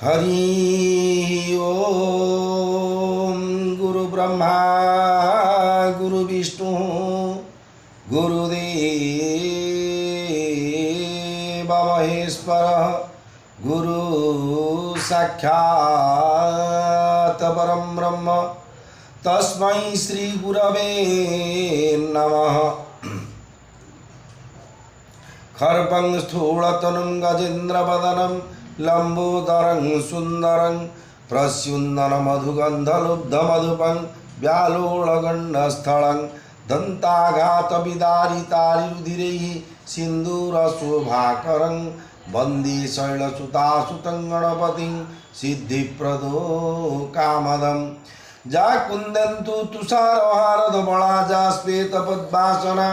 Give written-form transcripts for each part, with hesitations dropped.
हरि ओम। गुरु ब्रह्मा गुरु विष्णु गुरुदेव महेश्वर गुरु साक्षात् परम ब्रह्म तस्मै श्री गुरवे नमः। खर्पं स्थूलतनुं गजेन्द्रवदनं लंबोदरं सुंदरं प्रस्युन्ननमधुगन्धलुब्धमधुपं व्यालोळगण्डस्थलं दन्ताघातविदारितारिरुधिरैः सिन्दूरशोभाकरं वन्दे शैलसुतासुतं गणपतिं सिद्धिप्रदो कामदं। जा कुन्दन्तु तुषारहारधवला जा श्वेतपद्मासना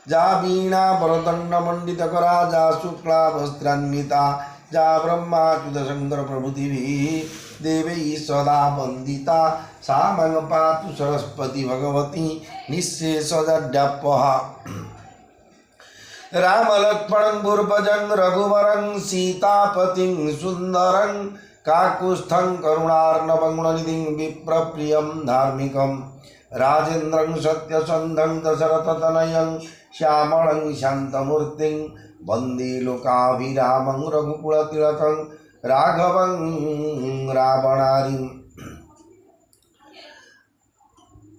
जा वीणा वरदण्डमण्डितकरा जा शुक्ला वस्त्रान्विता जा ब्रह्माच्युत शंकर प्रभृतिभिः देवैः सदा वन्दिता सा मम पातु सरस्वती भगवती निःशेषजड्यापहा। रामलक्ष्मणं पूर्वजं रघुवरं सीतापतिं सुन्दरं काकुत्स्थं करुणार्णवं गुणनिधिं विप्रप्रियं धार्मिकं राजेन्द्रं सत्यसन्धं दशरथतनयं श्यामलं शान्तमूर्तिं वन्दे लोकाभिरामं रघुकुलतिलकं राघवं रावणारिं।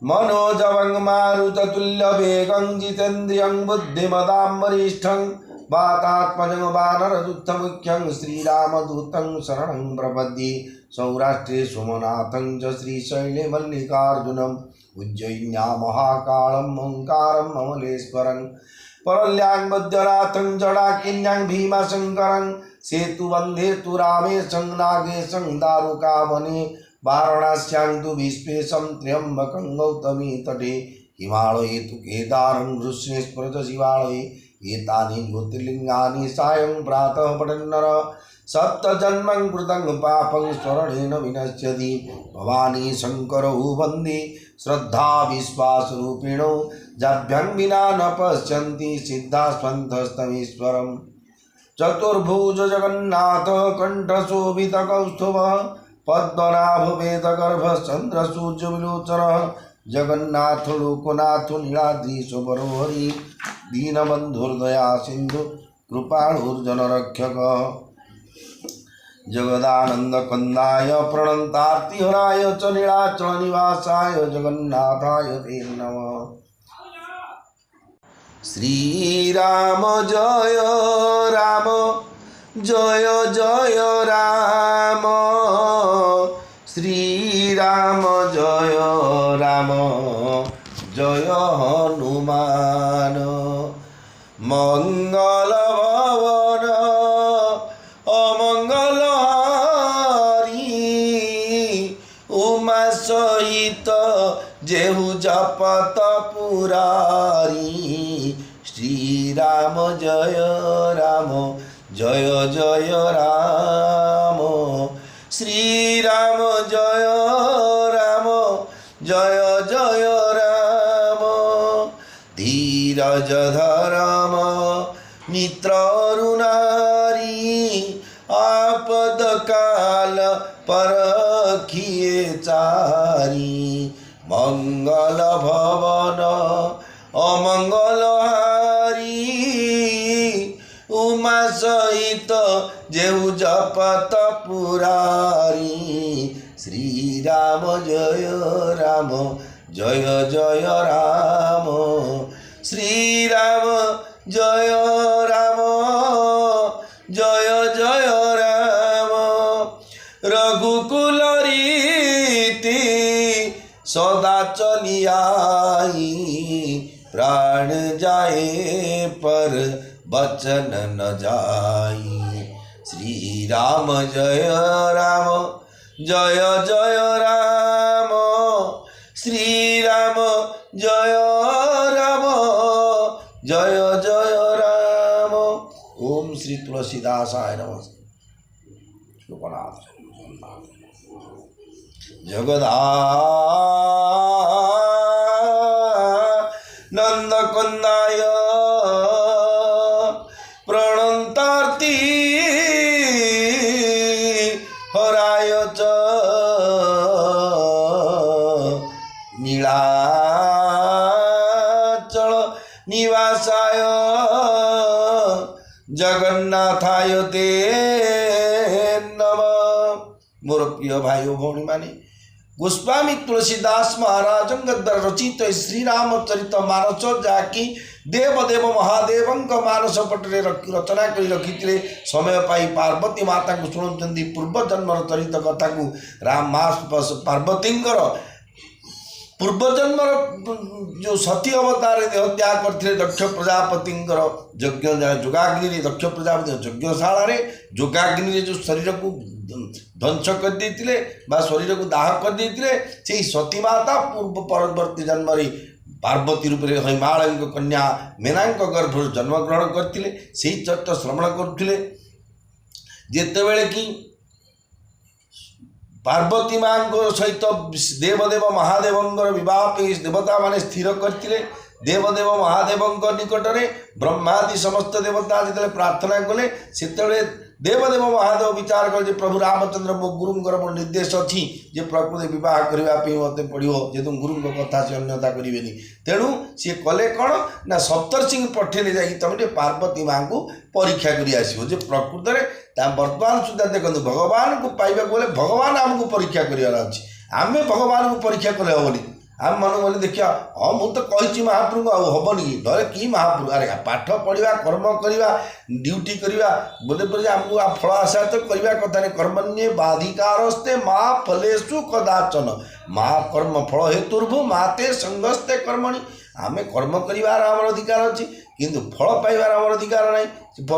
मनोजवं मारुततुल्यवेगं जितेन्द्रियं बुद्धिमतां वरिष्ठं वातात्मजं वानरदूतमुख्यं श्रीरामदूतं शरणं प्रपद्ये। सौराष्ट्रे सोमनाथं च श्रीशैले मल्लिकार्जुनम् उज्जयिन्या महाकालं ओंकारं ममलेश्वरं परल्यां मध्यनाथं जडाकिन्यां भीमाशंकरं सेतुवन्धे तु रामेशं नागेशं दारुकावने वाराणस्यां तु विश्वेशं त्र्यम्बकं गौतमी तटे हिमालये तु केदारं घृष्णेश्वर च शिवालये एतानि ज्योतिर्लिङ्गानि सायं प्रातः पठन्नर सप्तजन्मं कृतं पापं स्मरणेन विनश्यति। भवानी शंकरौ वन्दे श्रद्धा विश्वासरूपिणौ जाभ्यां विना न पश्यन्ति सिद्धास्वन्तस्तमीश्वरम्। चतुर्भुज जगन्नाथ कण्ठशोभितकौस्तुभः पद्मनाभ वेदगर्भश्चन्द्रसूर्यविलोचनः जगन्नाथ लोकनाथ नीलाद्रीश बरोहरि दीनबन्धुर्दया सिन्धु कृपाळुर्जनरक्षकः। जगदानंदकंदाय प्रणतार्तिहराय च नीलाचलनिवासाय जगन्नाथाय ते नमः। श्रीराम जय राम जय जय राम श्रीराम जय राम जय हनुमान मंगल भवन अमंगल उमा सहित जेहु जपत पुरारी। श्रीराम जय राम जय जय राम श्रीराम जय राम जय जय राम। धीरज धर्म मित्र अरुणारी आपद काल परखिए चारी। मंगल भवन अमंगल हारी उमा सहित जेहु जपत पुरारी। श्रीराम जय राम जय जय राम श्रीराम जय राम जय जय राम। रघुकुल रीति सदा चली आई प्राण जाए पर बचन न जाई। श्री राम जय राम जय जय राम श्री राम जय राम जय जय राम। ओम श्री तुलसीदासाय नमः। जगदानंदकंदाय प्रणतार्ति हरा जगन्नाथाय ते नमः। मोर प्रिय भाई और भौणी माने गोस्वामी तुलसीदास महाराज द्वारा रचित श्रीरामचरित मानस जाकि देवदेव महादेव मानस पटरे रचना कर रखी समय पाई पार्वती माता को शुणुंट पूर्व जन्म चरित कथा को राम मास पार्वती पूर्वजन्म जो सती अवतार देह त्याग करते दक्ष प्रजापति यज्ञ जोगाग्नि दक्ष प्रजापति यज्ञशाला जोगाग्नि जो शरीर को ध्वंस कर देते शरीर को दाह कर देते से सती माता पूर्व परवर्ती जन्म पार्वती रूप में हिमालय कन्या मेना गर्भ जन्म ग्रहण करते से चरित्र श्रवण करते जितेबले कि पार्वती मां सहित देवदेव महादेव विवाह देवता माने स्थिर करते देवदेव महादेव निकट में ब्रह्मादि समस्त देवता जो प्रार्थना कले से देवदेव महादेव विचार कर प्रभु रामचंद्र मो गुरुंर मोर निर्देश अच्छी जे प्रकृति बह करने मत पड़ो जेहतु गुरु कथा से अन्यता करें तेणु सी कले कौन ना सप्तर्षि पठेले जा तुम पार्वती माँ को परीक्षा कर प्रकृत में वर्तमान सुधा देखो भगवान को पाइबा बोले भगवान आमको परीक्षा करार अच्छे आम भगवान को परीक्षा कले हेनी आम मन बोले देखिए हाँ मुझे तो महाप्रभु आबनी कि डरे कि महाप्रभु अरे पाठ पढ़ा कर्म करवा ड्यूटी करवा बोले बोले आमको फल आशा तो करवा कथा नहीं कर्मण्ये बाधिकारस्ते माँ फलेषु कदाचन माँ कर्म फल हेतुर्भु माते संगस्ते कर्मणि आम कर्म करार आम अधिकार अच्छी किंतु फल पाइबार आम अधिकार ना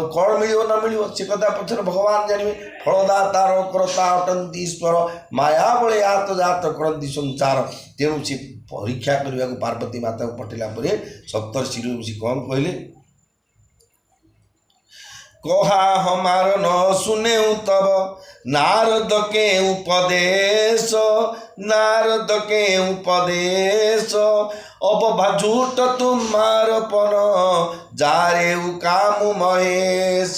कौन मिल न मिल से कथा पचर भगवान जानवे फलदातार करता अटंती ईश्वर माया बड़े आत जात करती संसार तेणु सी परीक्षा करने को पार्वती माता को पठेला सप्तर्षि कौन कहले कहा हमार न सुने तब नारद के उपदेश नारद के उपदेश अब झूठ तुम्हार पन जारे काम महेश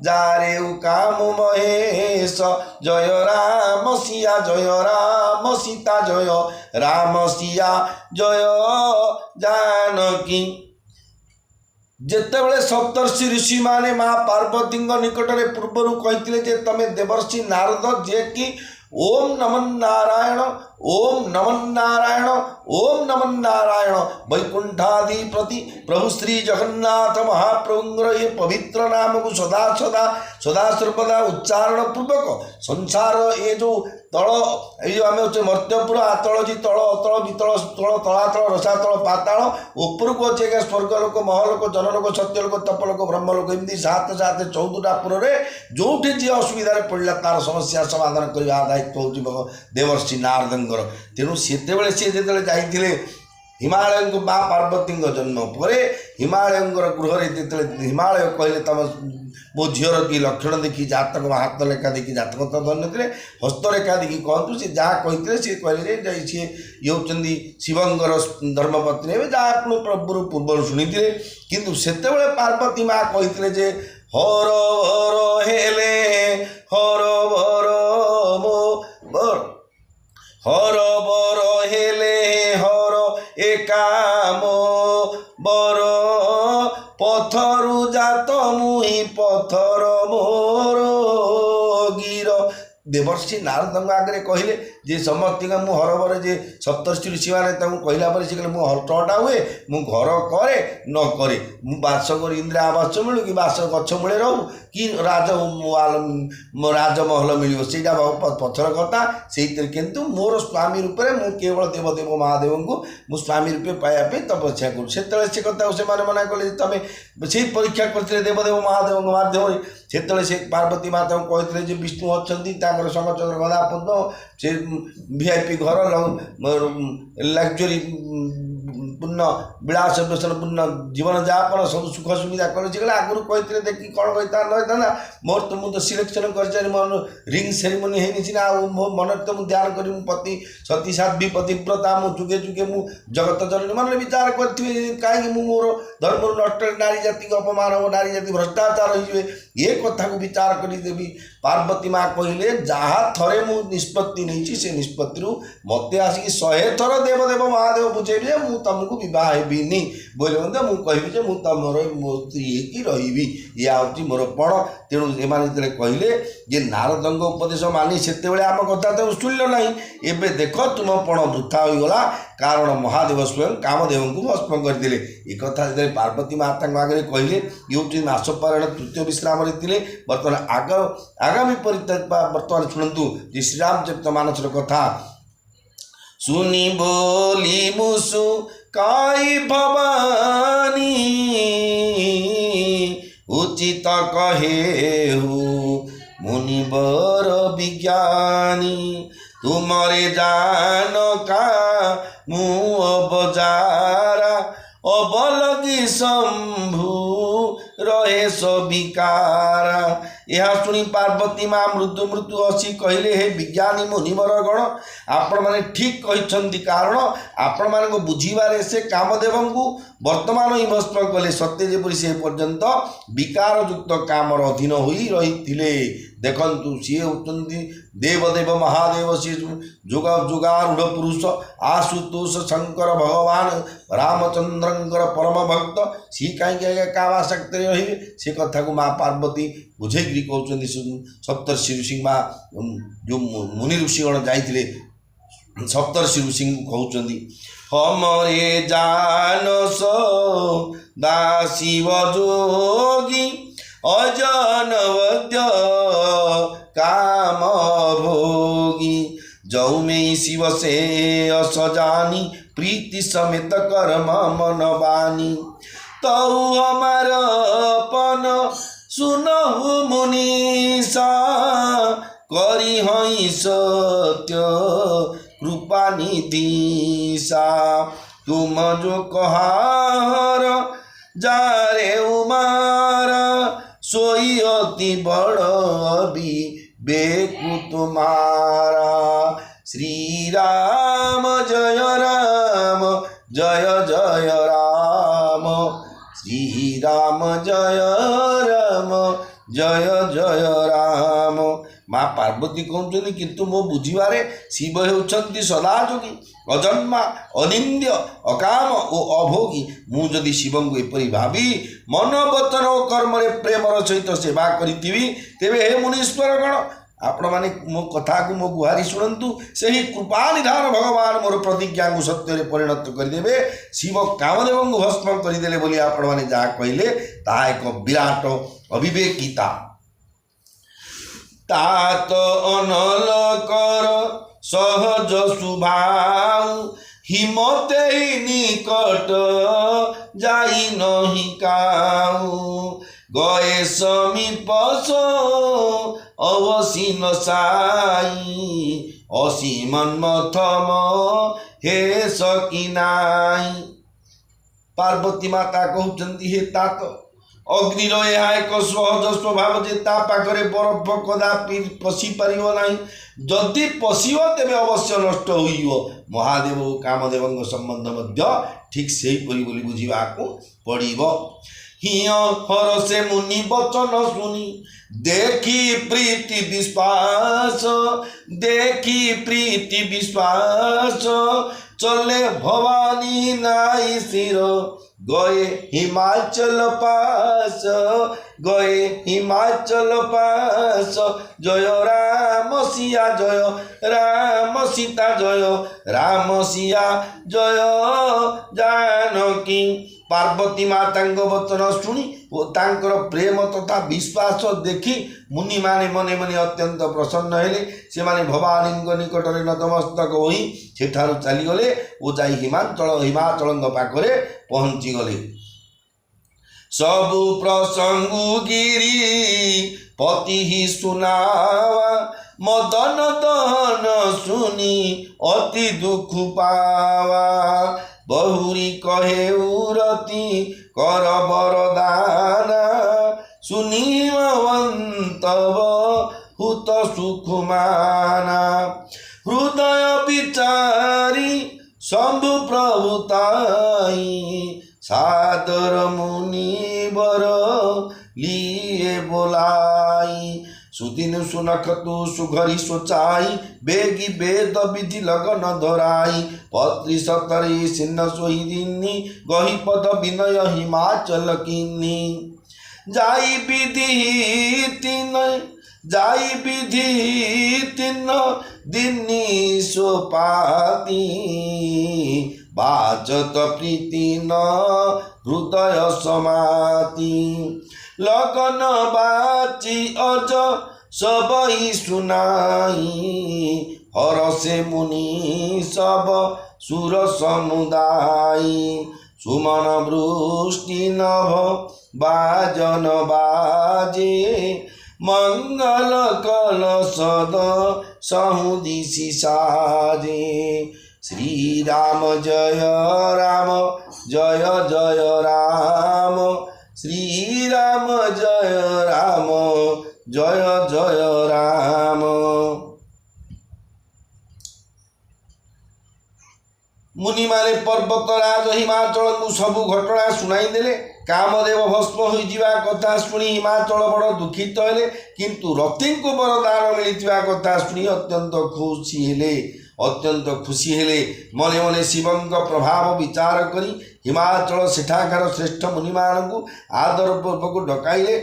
जारे काम महेश जय राम सीता जय राम सिया जय जानकी जितेबले सप्तर्षि ऋषि माने माँ पार्वती निकट में पूर्वर कहते तमें देवर्षि नारद जे कि ओम नमः नारायण ओम नमः नारायण ओम नमः नारायण वैकुंठादि प्रति प्रभु श्री जगन्नाथ महाप्रभुंर ये पवित्र नाम को सदा सदा सदा सर्वदा उच्चारण पूर्वक संसार ये जो तल ये आम हे मर्त्यपुर आतल जी तल अतल वितल तल तलातल रसातल पाताल ऊपर को अच्छे स्वर्गलोक महलोक जनलोक सत्यलोक तपलोक ब्रह्मलोक एमती सात सात 14टा पुर जो जी असुविधा पड़ा तार समस्या समाधान करने दायित्व हूँ देवर्षि नारदंकर तेणु से जो जाते हिमालय को माँ पार्वती जन्म पर हिमालय गृह हिमालय कहले तुम मो झीर कि लक्षण देखी जातक हाथ लेखा देखी जातक तो धन्य थे हस्तरेखा देखी कहतु सी जहाँ कहते सी कहले सी ये होती शिवंकर धर्मपत्नी जहाँ आप पूर्व शुणी किंतु सेतेबले पार्वती माँ कहते हर भर हेले हर भर मो हर बर हेले हर एकाम बर पथरु जात मुहि पथर मोर गिर देवर्षि नारद आगे कहले जे समस्त मु हरबर जे सप्तर्षि ऋषि मैंने कहला से कहले मु हटटा हुए मु घर करे न करे मु बास कर इंदिरा आवास मिलू कि बास गछ मूले रहू कि राजमहल मिल से पथर कथा से किंतु मोर स्वामी रूप में मु केवल देवदेव महादेव को मु स्वामी रूपे पाइबा तपस्या करूँ से कथा से मना कले तुम से परीक्षा करते देवदेव महादेव माध्यम से पार्वती माता कहते विष्णु अच्छा शंखचंद्र गदा पद्म से वीआईपी घर लग्जरी पूर्ण विलास व्यसन पूर्ण जीवन जापन सब सुख सुविधा कर आगुरी कहते देखिए कौन कहता ना मोर तो मुझे सिलेक्शन कर मोर रिंग सेरेमनी है मो मन तो मुझे ध्यान करी पति सती साध्वी पतिव्रता मु जुगे जुगे मु जगत जननी मन विचार करेंगे कहीं मोर धर्म नष्ट नारी जाति अपमान हो नारी जाति भ्रष्टाचार हो ये कथा को विचार कर देवी पार्वती माँ कहले जहाँ थरे मु निष्पत्ति नहीं से निष्पत्ति मत आसिक 100 थर देवदेव महादेव बुझेबी जे मु तुमको बह हेबिनी बोले मु कहि मु तुमर स्त्री कि रही या हूँ मोर पण तेणु एमाने कहले जे नारदंग उपदेश मानी से आम कथा तो शुणिल ना एवं देख तुम पण वृथा होगला कारण महादेव स्वयं कामदेव को भस्म करते एक पार्वती माता आगे कहले ये मासपारायण तृतीय विश्राम बर्तमान आगामी बर्तमान शुणु जे श्रीरामचरित मानसर कथा सुनी बोली मुसु काई भवानी उचित कहे मुनिवर विज्ञानी तुमरे जान का मुँह बजारा अबलगी शंभु रहे सबिकारा। यह शुणी पार्वती माँ मृत्यु मृत्यु हसी कहले हे विज्ञानी मुनिवर गण आपण मैंने ठीक कहते कारण आपण मान बुझीबारे से कामदेव को वर्तमान ही भस्म कले सत्य जेपरी से पर्यंत विकार युक्त कामर अधीन हो रही देखु सी होती देवदेव महादेव सी जुगारूढ़ पुरुष आशुतोष शंकर भगवान रामचंद्र परम भक्त सी कहीं कावाशक्ति रही से कथा को माँ पार्वती बुझेकरी कहते सप्तर्षि ऋषि माँ जो मुनि ऋषिगण जाइए सप्तर्षि ऋषि कहते हमरे जानस दाशिव जोगी अजनवद्य काम भोगी जौ में शिव से असजानी प्रीति समेत कर्म मन बानी तऊ हमार पन सुनहु मुनीसा करी हई सत्य कृपा निधिसा तुम जो कहार जारे उमारा सोई अति बड़ अभी बेकु तुम्हारा। श्री राम जय जय राम श्री राम जय जय राम। माँ पार्वती कहते किंतु मो बुझीबारे शिव होती सदा जोगी अजन्मा अनिंद्य अकाम ओ अभोगी मु जदि शिव को एपरी भावी मन वचन और कर्म प्रेमर सहित सेवा करी तेबे हे मुनीश्वर गण आपण माने मो कथा को मो गुहारी शुणु से ही कृपा निधान भगवान मोर प्रतिज्ञा को सत्य परिणत करदे शिव कामदेव को भस्म करदे बोली आपण माने जहाँ कहले ता एक विराट अविवेकिता तात अनल कर सहज सुभाऊ हिमते निकट जाई नहीं काऊ गए समीप अवसीन साई असीमन मथम हे सकिनाई। पार्वती माता कहते हे तात अग्निर यह एक सहज स्वभाव जे ता पाखरे बरफ कदापि पशि पार ना जदि पशि तेरे अवश्य नष्ट हो महादेव कामदेव संबंध मध्य ठीक से बोली बुझा पड़ो। हिय हर से मुनि वचन सुनी देखी प्रीति विश्वास चले भवानी नाई सिर गए हिमाचल पास जय राम सिया जय राम सीता जय राम सिया जय जानकी। पार्वती माता वचन शुणी और तांकर प्रेम तथा विश्वास देखी मुनि माने मने मने अत्यंत प्रसन्न हेले से माने भवानी निकट में नतमस्तक होई सेठारु चलीगले और जाई हिमाचल पाखरे पहुँची गले। सबु प्रसंगु गिरी पति ही सुनावा मदन दहन सुनी अति दुख पावा बहुरी कहे उरती कर बरदाना सुनीवंतव हुत सुखमाना हृदय विचारी शंभु प्रभुताई सादर मुनिवर लिए बोलाई सुदिनु सुनखतु सुघरी सोचाई बेगी वेद विधि लगन धराई पत्री सतरी सिन्न सोही दिनी गही पद विनय हिमाचल किन्नी जाई विधि तीन दिनी सोपाती बाजत प्रीति न हृदय समाति लगन बाची अज सबई सुनाई हरसे मुनि सब सुर समुदायी सुमन वृष्टि नभ बाजन बाजे मंगल कल सद सहुदिशि साजे श्री राम जय राम जय जय राम श्री राम जय राम जय जय राम। मुनि माने पर्वतराज हिमाचल को सबु घटना सुनाई देले। कामदेव भस्म हो जीवा कथा शुणी हिमाचल बड़ दुखित हेले किंतु रति को वरदान मिलता कथा शुणी अत्यंत खुशी हेले मने मने शिवं प्रभाव विचार करी हिमाचल सेठाकार श्रेष्ठ मुनि मानू आदर पूर्वक डकाइले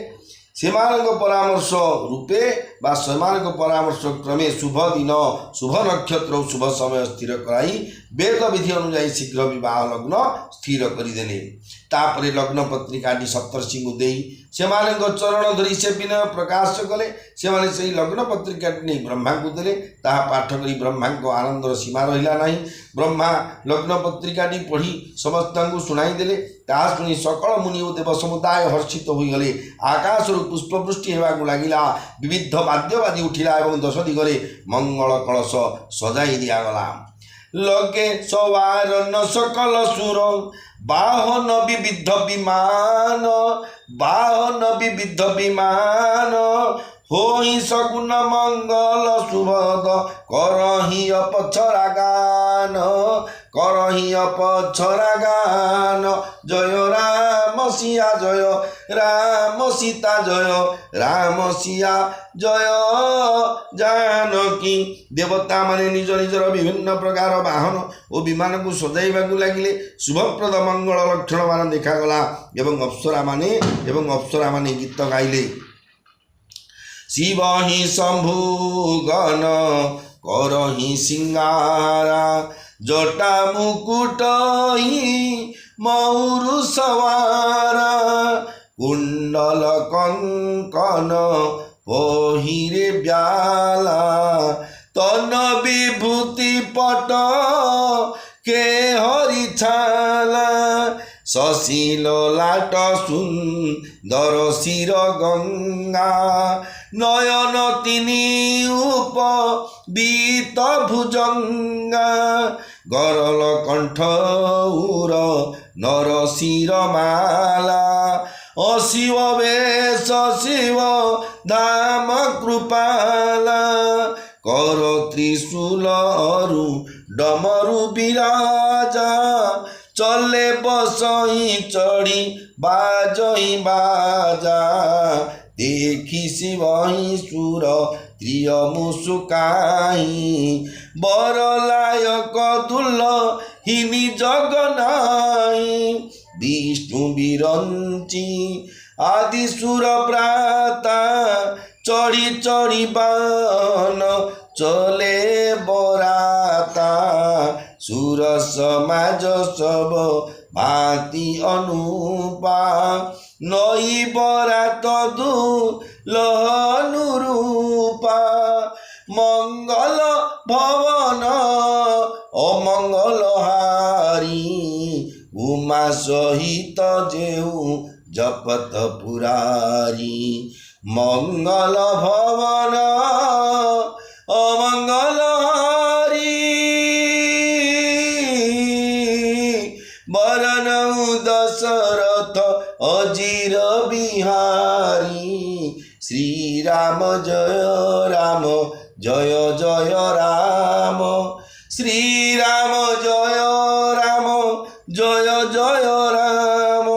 सेमानक परामर्श रूपे बा सेमानक परामर्श क्रमे शुभ दिन शुभ नक्षत्र शुभ समय स्थिर कराई वेद विधि अनुଯାयी शीघ्र विवाह लग्न स्थिर करदेले। तापरे लग्न पत्रिकाटी सप्तर्षि को देई सेमानक चरण धरी से विनय प्रकाश कले सेमाने सही लग्न पत्रिकाटी नहीं ब्रह्मा को देले ताहा पाठ करी ब्रह्मा को आनंदर सीमा रहिला नहीं। ब्रह्मा लग्न पत्रिकाटी पढ़ी समस्त को सुनाई देले ताहा शुणी सकल मुनि और देव समुदाय हर्षित हो गले। आकाश पुष्पवृष्टि होगा लगिला विविध वाद्यवादी उठिला एवं दश दिगरे मंगल कलश सजाई दिगला। लगे सवार न सकल सुर बाहन विविध विमान होई सगुन मंगल सुभद करही अपछरा गान जय राम सिया जय राम सीता जय राम सिया जय जानकी। देवता माने निज निजर विभिन्न प्रकार वाहन और विमान को सजाइबा लगिले शुभप्रद मंगल लक्षण मान देखागला एवं अप्सरा माने गीत गाइले। शिव ही शंभु गण करही सिंगारा जटा मुकुट ही मौरु सवारा कुंडल कंकन पहिरे ब्याला तन विभूति पट के हरि छाला शशिल लाट सुंदर शिर गंगा नयन तिनी उप बीत भुजंगा गरल कंठ उर नर शिर माला अशिव वेश शिव धाम कृपाला कर त्रिशूल अरु डमरु विराजा चले बसई चढ़ी बाजई बाजा देखी शिवही सुर प्रिय मुसुकाई बरलायक दुल हिनी जगनाई विष्णु बिरंची आदि सुर प्राता चढ़ी चढ़ी बान चले बराता सुर समाज सब भांति अनुपा नई बरात दुलहनुरूपा मंगल भवन अमंगल हारी उमा सहित जेऊ जपत पुरारी मंगल भवन अमंगल हारी बरनऊ दशरथ अजीर बिहारी श्री राम जय राम जय जय राम श्री राम जय राम जय जय राम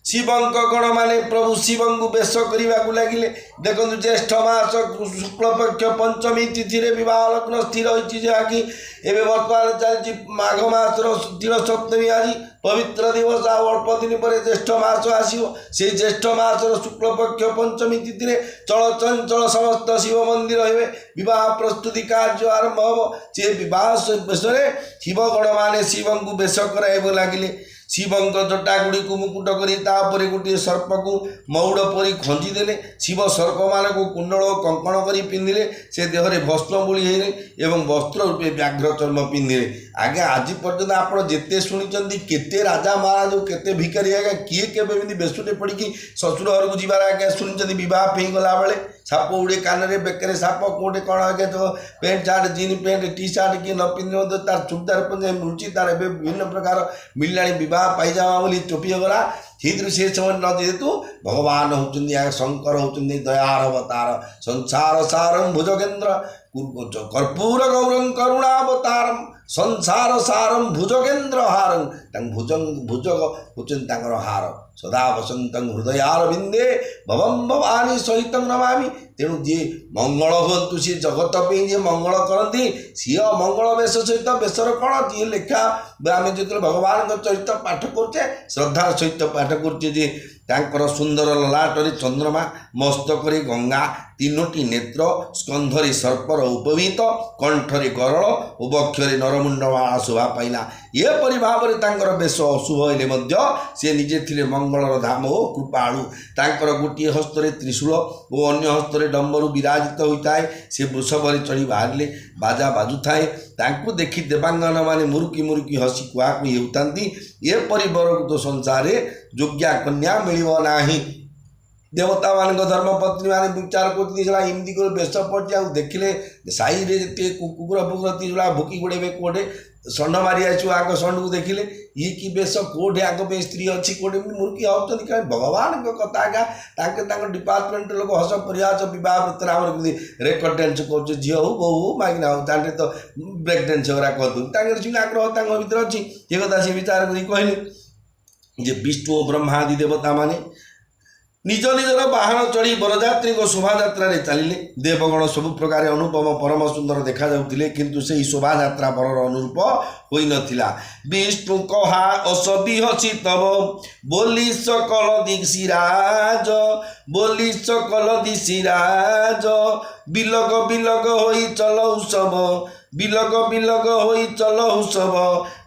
शिवंक गण माने प्रभु शिव को बेश करने लगिले। देखो ज्येष्ठ मास शुक्लपक्ष पंचमी तिथि बह लग्न स्थिर होती जहाँकि एवं बर्तमान चलती माघ मास तिल सप्तमी आज पवित्र दिवस अल्प दिन पर ज्येष्ठ मास आसो से ज्येष्ठ मास शुक्लपक्ष पंचमी तिथि चल चंचल समस्त शिव मंदिर हे बह प्रस्तुति कार्य आरंभ हम से बह बेश शिवगण मैंने शिव को बेश कर लगिले। शिवंक जटा गुड़ी को मुकुट कर गोटे सर्प को मौड़ परी खंजीदे। शिव सर्प मान कुंडल कंकण कर पिंधिले से देहरे भस्म बोली एवं वस्त्र रूपे व्याघ्र चर्म पिंधिले। आज्ञा आज पर्यटन आपड़ जिते शुणी केते राजा महाराज केते भिकारी आज्ञा किए के बेसुटे पड़ी शशुर घर को जीवार आज्ञा शुणी बहुत गला बेले साप उड़े कान में बेकर साप कौटे कौन आगे तो pant shirt jeans pant T-shirt किए न पिंधि तार चुड़दार पंजाबी मिलूँ तार विभिन्न प्रकार मिलला विवाह पाइजामा बोली टोपी गला ठीक से समय न जेहेतु भगवान होती शंकर होती दयार अवतार संसार सारम भुजगेन्द्र कर्पूर गौरं करुणावतारम संसार सारम भुजगेन्द्र हारं भुजग होचन हार सदा वसंत हृदयारविंदे भवम भवानी सहित नमामि। तेणु जी मंगल हूँ सी जगत पे जी मंगल करती सी मंगल बेश सहित बेसर कौन जी लेखा आम जो भगवान चरित्र पाठ करुचे श्रद्धार सहित पाठ करुचे जे तांकर सुंदर ललाटरी चंद्रमा मस्तक गंगा तीनोटी नेत्र स्कंधरी सर्पर उपवीत कंठरी गरल और वक्षरे नरमुंडमाला शोभा पाइला। एपरी भाव में बेश अशुभ हेले सी निजे थिले मंगलर धाम हो कृपाणु तांकर गोटे हस्तरे त्रिशूल और अन्य हस्तरे डम्बरू विराजित होता है। से वृषभरे चढ़ी बाहर बाजा बाजु थाए तांको देखि देवांगन माने मुरुकी मुरुकी हसी कुआकु हेउतांती। एपरी वर तो संसार योग्या कन्या मिलिब नाही। देवता मान धर्मपत्नी मैंने विचार करमती कर बेश पड़े देखिले साई रे कुकुर फुकुर तीसरा भुकी गोड़े कोटे षंड मारी आसो आग षंड को देखिले ये कि बेश कोठे आग पे स्त्री अच्छी कोटे मुर्की होती कहीं भगवान कथा आज्ञा डिपार्टमेंट लोग हस परिहास बह वृत्तर आम रेकर्ड डांस कर झी हो बो हो मागिना हो तांटे तो ब्रेक डांस वगैरह करदे आग्रह भर अच्छी ये कथा सी विचार कर कहले जे विष्णु और ब्रह्मादि देवता माने निज निजर बाहन चढ़ी बरजात्री शोभा यात्रा चलिले। देवगण सबु प्रकार अनुपम परम सुंदर देखा जाउतिले किंतु से शोभा यात्रा बरर अनुरूप होई नथिला। विष्णु कहा असबी हसी तब बोली सकल दिशिराज बोली सकल दिशिराज बिलग बिलग होई चलौ सब बिलग बिलग होई चलौ सब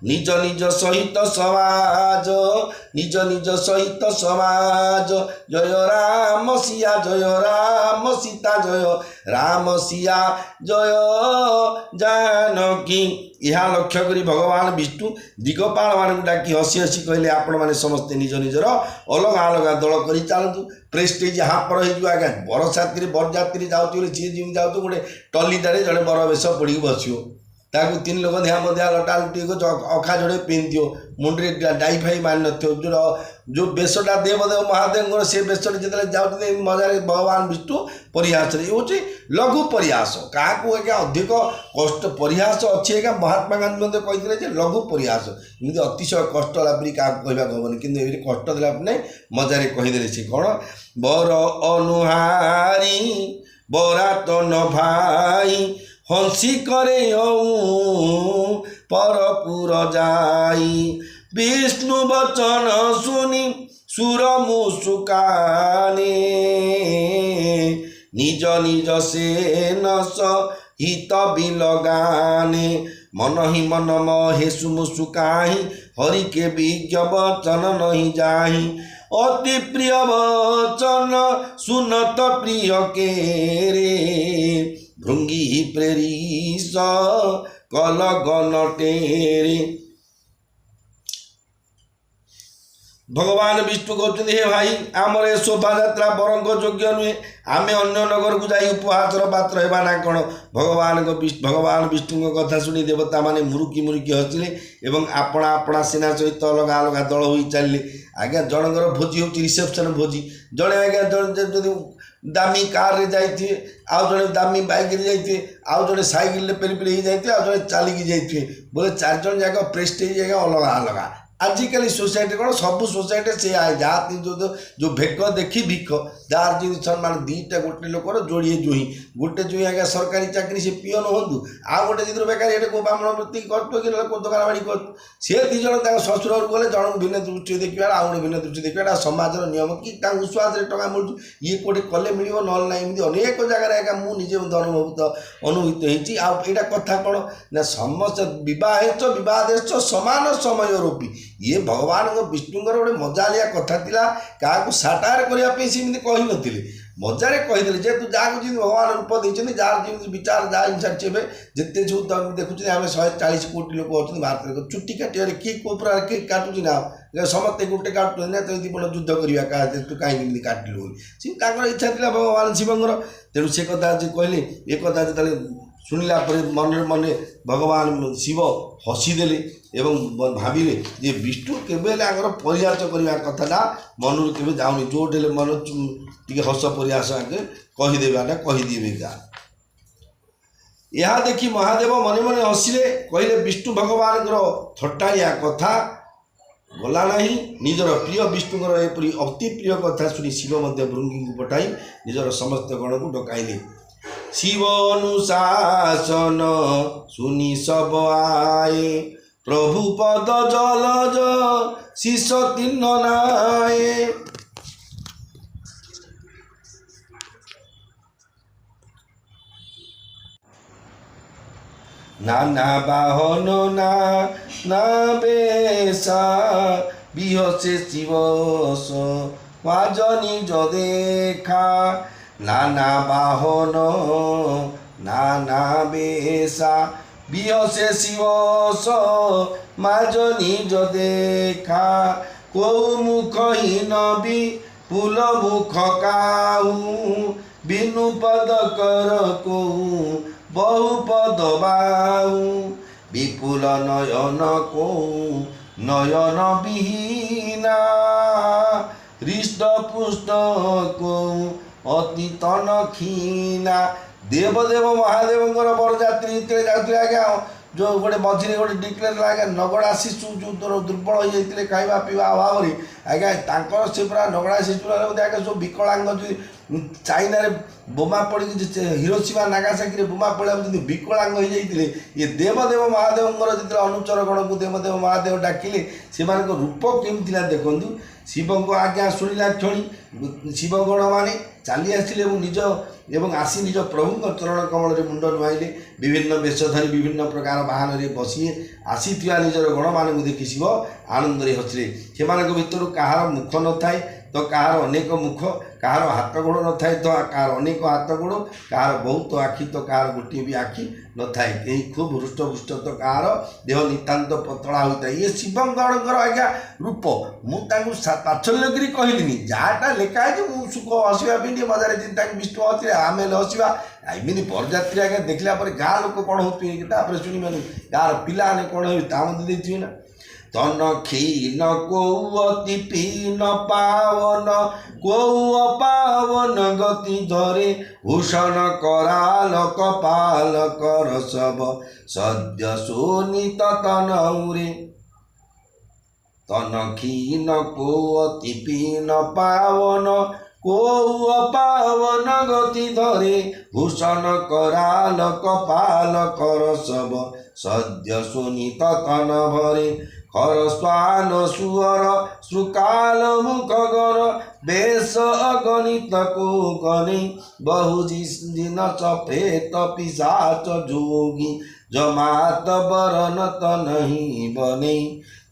निज निज सहित समाज निज निज सहित समाज जय राम सिया जय राम सीता जय राम सिया जय जानकी। यह लक्ष्य करी भगवान विष्णु दिगपाल मान डाकी हसी हसी कहले आपण मैंने समस्ते निज निजर अलग अलग दल कर चलतु प्रेस्टेज यहाँ पर हो आज्ञा बरसाती बरजात्री जाऊँ सी जिम जाऊ गोटे टलीटारे जड़े बर बेश पड़ी बसो ताकू तीन लोग ध्यान लटा लुटी अखा जोड़े पिंधो मुंडे डाई फाई मारि न जो बेशटा देवदेव महादेव से बेशटे जो जाते मजारे भगवान विष्णु परिहास ये हूँ लघु परिहास क्या आज्ञा अधिक कष्ट परिहास अच्छी आज्ञा महात्मा गांधी मत कही लघु परिहास एमती अतिशय कष्ट लापरी क्या कहवाक हेनी कि कष्ट देने मजारे कहीदे से कौन बर अनुहारी बरात न भाई हंसी करे परपुर जाई विष्णु वचन सुनी सुर मुसुकाने निज निज से नस हित बिलगाने मन ही मन महेशु मुसुकाही हरि के विज्ञ वचन नहीं जाही अति प्रिय वचन सुनत प्रिय के रे भृंगी प्रेरीस कल गन टेरे। भगवान विष्णु कहते हे भाई आमर ए शोभा यात्रा बरंग योग्य नुहे आम अन्य नगर को जाई उपहासर पात्र हेबा ना कौन। भगवान विष्णु कथा शुणी देवता माने मुरुकी मुरुकी हसिले एवं आपणा आपणा सेना सहित अलग अलग दल हो चलिए। आज्ञा जनकर भोजी हो रिसेप्शन भोजी जड़े आज्ञा जब दामी कार रे जाइए आउ जड़े दामी बाइक रे जाइए आउ जड़े साइकिल पेरी पेरी जाइए आउ जड़े चलिकी जाइए बोले 4 जन जाक प्रेस्टेज जगह अलग अलग आजिकल सोसाइटी कौन सब सोसाइटी से जहाँ जो भेक देखी भिख जार जिन मान दीटा गोटे लोकर जोड़े जुही गोटे जुही आज्ञा सरकारी चाकरी से पिओन हूँ आ गोटे जिन बेकार ये ब्राह्मण वृत्ति कर दोकान बाड़ी कर सी दिज शशुर घर गले जन भिन्न दृष्टि देखा आउ गोटे भिन्न दृष्टि देखा समाजर नियम कि विश्वास टाँग मिलूँ ये कौटे कले मिल ना एमती अनेक जगार आज्ञा मुझे अनुभूत होती आईटा कथा कौन ना समस्त बद समान समय रूपी ये भगवान विष्णुंर गोटे मजालिया कथा थिला क्या साटार करने से कही नथिले मजारे कहीदे जेहेतु जहाँ जी भगवान रूप देते जार जमी विचार जहाँ जिनस जिते सब देखुं आम 140 कोटी लोक अच्छा भारत चुट्टी काटे किए कोपरा किए काटुची ना समस्ते गोटे काटुँ ना तो बोल युद्ध करवा क्या तू कहीं काटिलु सी इच्छा था भगवान शिवंर तेणु से कथा कहले ये कथा जो शुणिला मन मन भगवान शिव हसीदेले एवं भाविले जे विष्णु केबे परिहास करवा कथा ना मन के जाऊनी जोटे मन टी हस परिहास आगे कहीदेवाटा कहीदेवे क्या यह देखी महादेव मन मन हसिले कहले विष्णु भगवान थट्टाया कथा गला नहीं निजर प्रिय विष्णुर एपरी अति प्रिय कथा शुणी शिव भृंगी को पठाई निजर समस्त गण को डकाइले शिव अनुशासन सुनी सब आए प्रभु पद जलज शिष तीर्ण नाये नाना बाहन ना बेशा बिहसे शिवस वाजनी जो देखा नाना बाहन नाना बेशा बिहसे शिवस माजनी जो देखा कौ मुखहीन भी पुल मुख काऊ बिनु पद कर को बहुपद बाऊ विपुल नयन को नयन विहीना हृष्ट पुष्ट को अति तन क्षीणा देवदेव महादेव बरजात्री जाते आज्ञा जो गोटे मझे गोटे डिक्लेयर आज्ञा नगड़ा शिशु जो दुर्बल हो जाते खावा पीवा अभाव आज्ञा से पूरा नगड़ा शिशु आज्ञा सब विकलांग जो चाइना बोमा पड़ी हिरोशिमा नागासाकी बोमा पड़ा विकलांग हो जाते ये देवदेव महादेव जो अनुचर गण को देवदेव महादेव डाकिले से रूप केमी देखूँ शिव को आज्ञा शुणिला क्षणी शिवगण मैंने चली आसिले निज एवं आसी निज प्रभु चरण कमल मुंड नुआईले विभिन्न वेश धरी विभिन्न प्रकार वाहन में बसी आसी निजर गण मान देखी शिव आनंद हसिले से भितर कहार मुख न थाए तो कहार अनेक मुख कहार हाथ गोड़ न थाए तो कहार अनेक हाथ गोड़ कहार बहुत आखि तो कहार गोटे भी आखि न थाए कहीं खूब हृष्टपुष्ट तो कहार देह नितांत पतला होता है ये शिवगणकर आज्ञा रूप मुझे कहली जहाँटा लिखा है मुझ सुख हसवा मजार दिन विष्णु हसिले आम हसवा एमती बरजात्री आज्ञा देखला गाँ लोक कौन हो शुणी गाँव पिलाने कौन हो देखिए ना तन क्षीण को अति पीन पावन को पावन गति धरे भूषण कराल कपाल कर सब सद्य शोणित तनौरे तन क्षीण को अति पीन पावन को पावन गति धरे भूषण कराल कपाल कर सब सद्य शोणित तन भरे खर स्वान सुअर श्रुकाल मुख गर बेश अगणित को गणे बहु दिन चपेत पिशाच जोगी जमात बरनत नहीं बने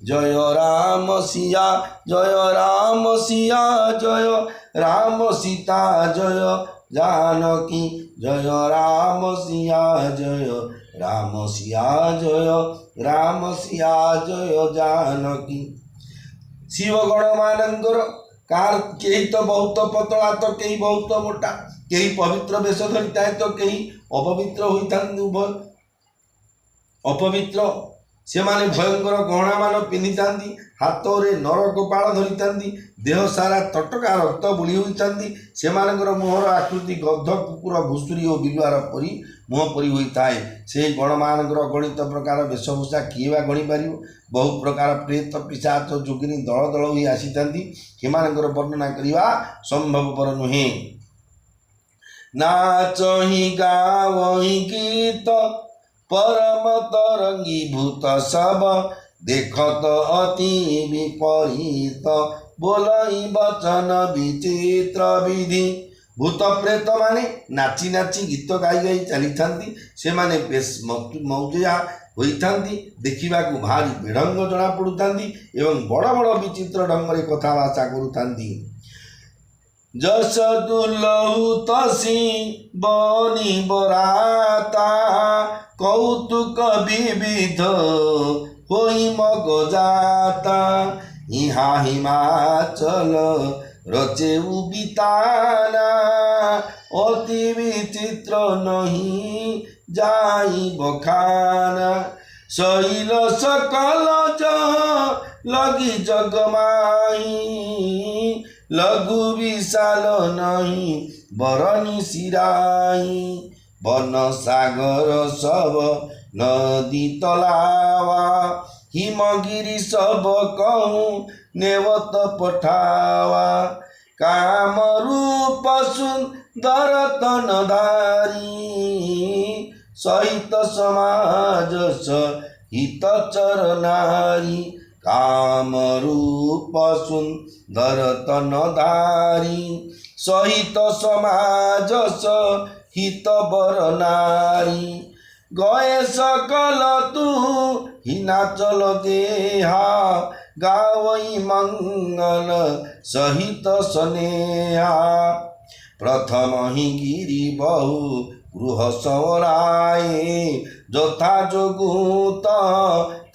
जय राम सिया जय राम सीता जय जानकी जय राम सिया जय राम सिया जय जानकी शिवगण मानंकर कार कहीं तो बहुत पतला तो कहीं बहुत मोटा कहीं पवित्र वेश धरी था तो कहीं अपवित्र होता अपवित्र से माने भयंकर गहना मान पिंधि था हाथ में नर गोपाल धरी था देह सारा तटका रक्त बुली होता से मुहर आकृति गध कुकुर घुषुरी और बिलुआर परी मुह परी होता है से गणमानकर अगणित प्रकार वेशभूषा किए बा गणी पार बहु प्रकार प्रेत पिशाच जोगिनी दल दल हो आसी था वर्णना करने संभवपर नुहे। नाच ही गावही गीत परम तरंगी भूत सब देखत अति विपरीत बोलई वचन विचित्र विधि। भूत प्रेत माने नाची नाची गीत गाई गाई चली थांती से माने बेस मौजिया होता देखा भारी बेढंग जना पड़ुतांती एवं बड़ बड़ विचित्र ढंग से कथबार्ता करुतांती। जस दुलहु तसी बनी बराता कौतुक विविध होई मग जाता इहा हिमाचल रचे बिताना अति विचित्र नहीं जाई बखाना शैल सकल लगी जगमाई लघु विशाल नहीं बरनी सिराई वन सागर सब नदी तलावा हिमगिरी सब कहूँ नेवत पठावा काम रूप सुंदर तनधारी सहित समाज सहित चरनारी काम रूप सुंदर तनधारी सहित समाज सहित बर नारी गए सकल तू हिनाचल देहा गावई मंगल सहित स्नेहा प्रथम ही गिरी बहु गृह सवराए यथा जोगुत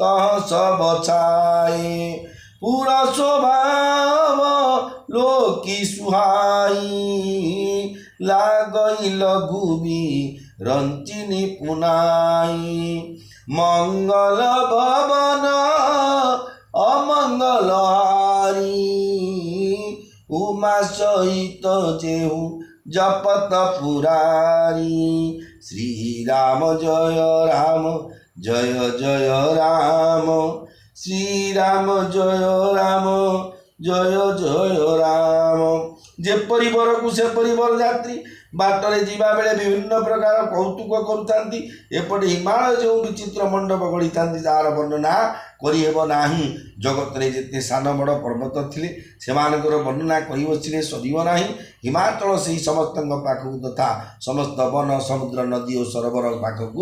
तह सब छाए पूरा स्वभाव लोकी सुहाई लागई लघुबी रंचिनी पुनाई मंगल भवन अमंगल हारी उमा सहित जेहू जपत पुरारी श्री राम जय राम जय जय राम श्री राम जय राम जय जय राम। जेपरी बर को सेपरी बर यात्री बाटरे जीवा बेले विभिन्न प्रकार कौतुक करुतांती एपटे हिमालय जो विचित्र मंडप गढ़ी था जार वर्णना करहेब नाही जगत रे जेते सान बड़ पर्वत थिले सेमानकर वर्णना करि बसिले सरीब नाही हिमाचल से समस्त पाखक तथा समस्त वन समुद्र नदी और सरोवर पाखक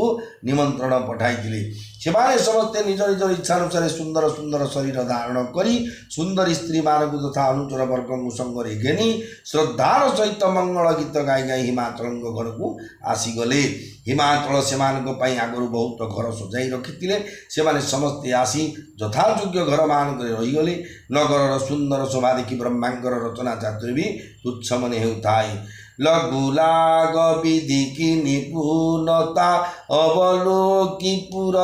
निमंत्रण पठाई सेमाने समस्ते निज निज इच्छा अनुसार सुंदर सुंदर शरीर धारण करी सुंदर स्त्री मानक तथा अनुचर वर्ग संगे घेनी श्रद्धार सहित मंगल गीत गाई गाई हिमाचल घर को आसीगले। हिमाचल से आगु बहुत घर सजाई रखी से समस्ते आसी यथायोग्य घर मानक रहीगले। नगर सुंदर शोभा देखि ब्रह्मांडर रचना चातुरी भी तुच्छ मन होताए। लघुलाग विधि की निपुणता अवलोकी पुर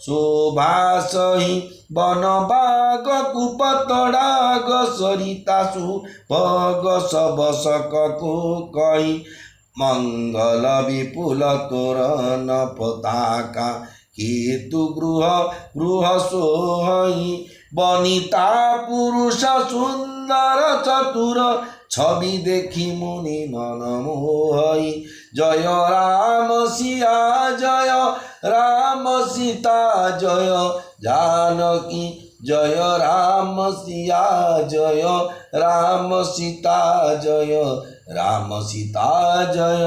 शोभा सही वन बाग कुपतड़ाग सरितासु भग सब सकु कही मंगल विपुल तोरण पताका केतु गृह गृह सोहई बनिता पुरुष सुंदर चतुर छवि देखी मुनि मन मोहई। जय राम सिया जय राम सीता जय जानकी जय राम सिया जय राम सीता जय राम सीता जय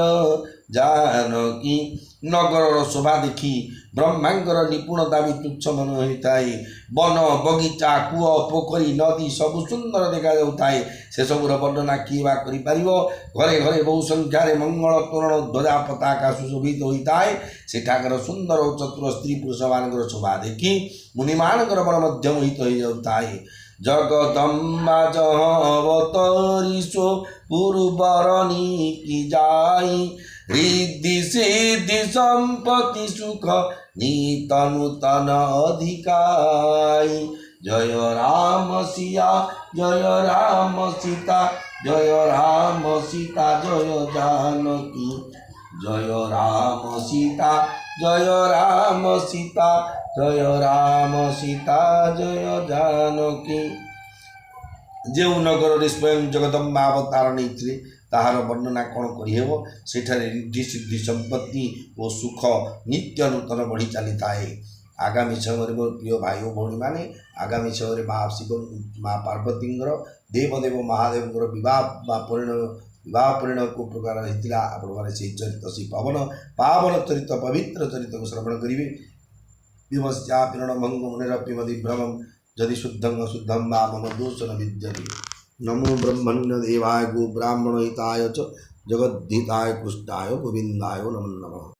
जानकी। नगर शोभा देखी ब्रह्मांडर निपुणता भी तुच्छ मन होता है। वन बगीचा कूह पोखरी नदी सब सुंदर देखा जाए से सबूर वर्णना किए घरे घरे बहु संख्यार मंगल तोरण ध्वजा पताका सुशोभित होता है। सेठाकर सुंदर और चतुर स्त्री पुरुष मान शोभा देखी मुनि मानकर मन मध्य मोहित हो जाता है। जगदम्बा जह अवतरीशो पूर्वरणी की जाई रिद्धि सिद्धि संपत्ति सुख नीत नूतन अधिकाई। जय राम सिया जय राम सीता जय राम सीता जय जानकी জয় রাম সীতা জয় রাম সীতা জয় রাম সীতা জয় জানকী। ଯେଉଁ ନଗରରେ ସ୍ୱୟଂ ଜଗଦମ୍ବା ଅବତାର ନେଇଥିଲେ ତାହାର ବର୍ଣ୍ଣନା କ'ଣ କରିହେବ। ସେଠାରେ ରିଦ୍ଧି ସିଦ୍ଧି ସମ୍ପତ୍ତି ଓ ସୁଖ ନିତ୍ୟ ନୂତନ ବଢ଼ି ଚାଲିଥାଏ। ଆଗାମୀ ସମୟରେ ମୋର ପ୍ରିୟ ଭାଇ ଓ ଭଉଣୀମାନେ, ଆଗାମୀ ସମୟରେ ମା ପାର୍ବତୀଙ୍କର ଦେବଦେବ ମହାଦେବଙ୍କର ବିବାହ ପରିଣୟ କେଉଁ ପ୍ରକାର ହେଇଥିଲା ଆପଣମାନେ ସେହି ଚରିତ୍ର, ସେହି ପାବନ ଚରିତ ପବିତ୍ର ଚରିତ୍ରକୁ ଶ୍ରବଣ କରିବେ। ବିମସ୍ୟା ପିରଣ ଭଙ୍ଗ ମୁନିରପି ମଦିଭ୍ରମଂ ଯଦି ଶୁଦ୍ଧଂ ଅଶୁଦ୍ଧଂ ବା ମମ ଦୋଷନ ବିଦ୍ୟତେ। ନମୋ ବ୍ରହ୍ମଣ୍ୟ ଦେବାୟ ଗो ବ୍ରାହ୍ମଣ ହିତାୟ च जगद्धिताय कृष्णाय गोविंदाय नमो नमः।